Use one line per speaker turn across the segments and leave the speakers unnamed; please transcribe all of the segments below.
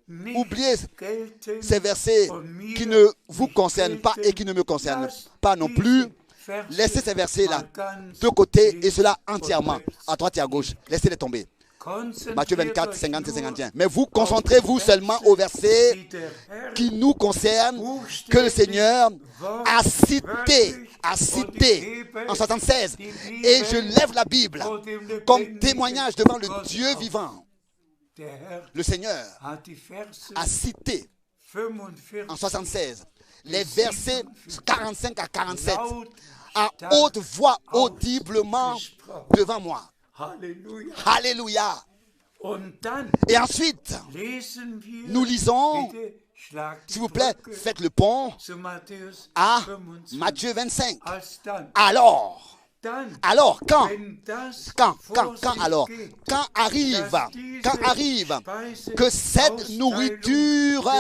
oubliez ces versets qui ne vous concernent pas et qui ne me concernent pas non plus. Laissez ces versets-là de côté et cela entièrement, à droite et à gauche. Laissez-les tomber. Matthieu 24, 50 et 51. Mais vous concentrez-vous seulement aux versets qui nous concernent, que le Seigneur a cité en 76. Et je lève la Bible comme témoignage devant le Dieu vivant. Le Seigneur a cité en 76 les versets 45 à 47 à haute voix audiblement devant moi. Alléluia. Et ensuite, nous lisons, s'il vous plaît, faites le pont à Matthieu 25. Alors, quand arrive que cette nourriture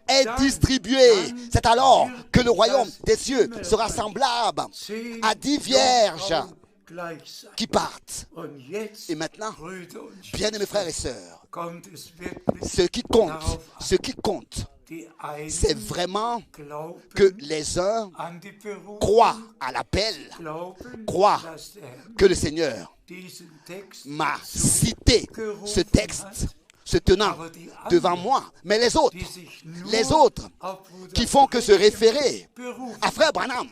est distribuée, c'est alors que le royaume des cieux sera semblable à 10 vierges qui partent. Et maintenant, bien-aimés frères et sœurs, ce qui compte, c'est vraiment que les uns croient à l'appel, croient que le Seigneur m'a cité ce texte se tenant devant moi. Mais les autres qui font que se référer à Frère Branham,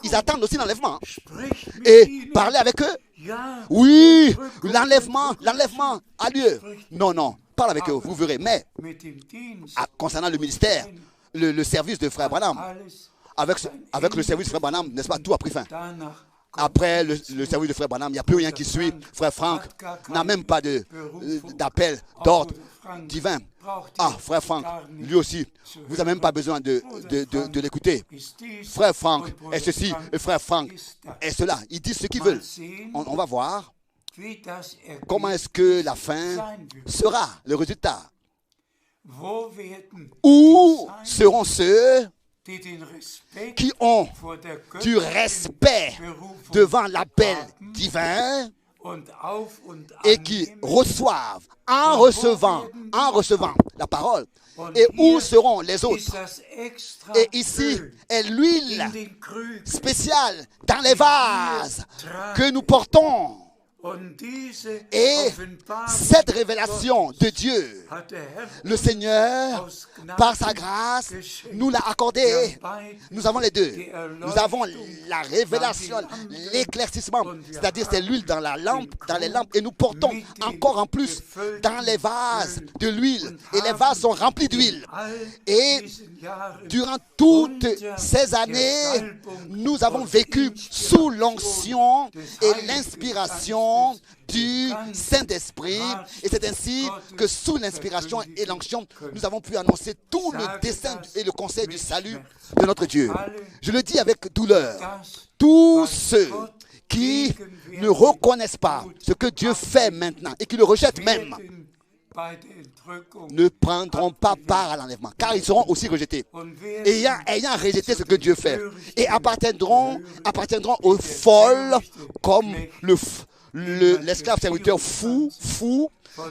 ils attendent aussi l'enlèvement. Et parler avec eux, oui, l'enlèvement a lieu. Non, parle avec eux, vous verrez. Mais concernant le ministère, le service de Frère Branham, avec le service de Frère Branham, n'est-ce pas, tout a pris fin. Après le service de Frère Branham, il n'y a plus rien qui suit. Frère Franck n'a même pas d'appel, d'ordre divin. Ah, Frère Franck, lui aussi, vous n'avez même pas besoin de l'écouter. Frère Franck est ceci, et Frère Franck est cela. Ils disent ce qu'ils veulent. On va voir comment est-ce que la fin sera, le résultat. Où seront ceux qui ont du respect devant l'appel divin et qui reçoivent en recevant la parole. Et où seront les autres? Et ici est l'huile spéciale dans les vases que nous portons. Et cette révélation de Dieu, le Seigneur, par sa grâce, nous l'a accordée. Nous avons les deux. Nous avons la révélation, l'éclaircissement, c'est-à-dire c'est l'huile dans les lampes, et nous portons encore en plus dans les vases de l'huile. Et les vases sont remplis d'huile. Et durant toutes ces années, nous avons vécu sous l'onction et l'inspiration du Saint-Esprit, et c'est ainsi que sous l'inspiration et l'onction, nous avons pu annoncer tout le dessein et le conseil du salut de notre Dieu. Je le dis avec douleur, tous ceux qui ne reconnaissent pas ce que Dieu fait maintenant et qui le rejettent même, ne prendront pas part à l'enlèvement, car ils seront aussi rejetés, ayant rejeté ce que Dieu fait, et appartiendront aux folles comme l'esclave serviteur fou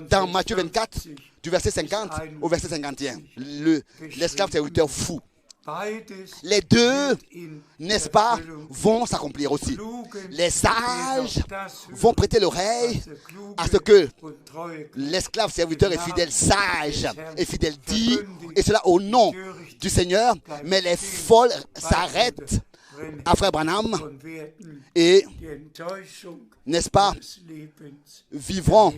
dans Matthieu 24 du verset 50 au verset 51. L'esclave serviteur fou. Les deux, n'est-ce pas, vont s'accomplir aussi. Les sages vont prêter l'oreille à ce que l'esclave serviteur et fidèle sage et fidèle dit, et cela au nom du Seigneur, mais les folles s'arrêtent à Frère Branham et, n'est-ce pas, vivront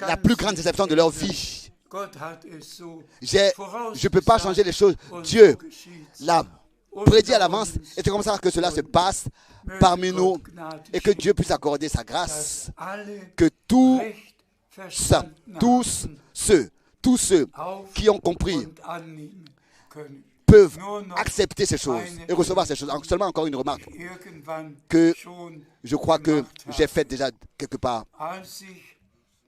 la plus grande déception de leur vie. Je ne peux pas changer les choses. Dieu l'a prédit à l'avance et c'est comme ça que cela se passe parmi nous et que Dieu puisse accorder sa grâce. Que tous ceux qui ont compris peuvent accepter ces choses et recevoir ces choses. Seulement encore une remarque que je crois que j'ai faite déjà quelque part.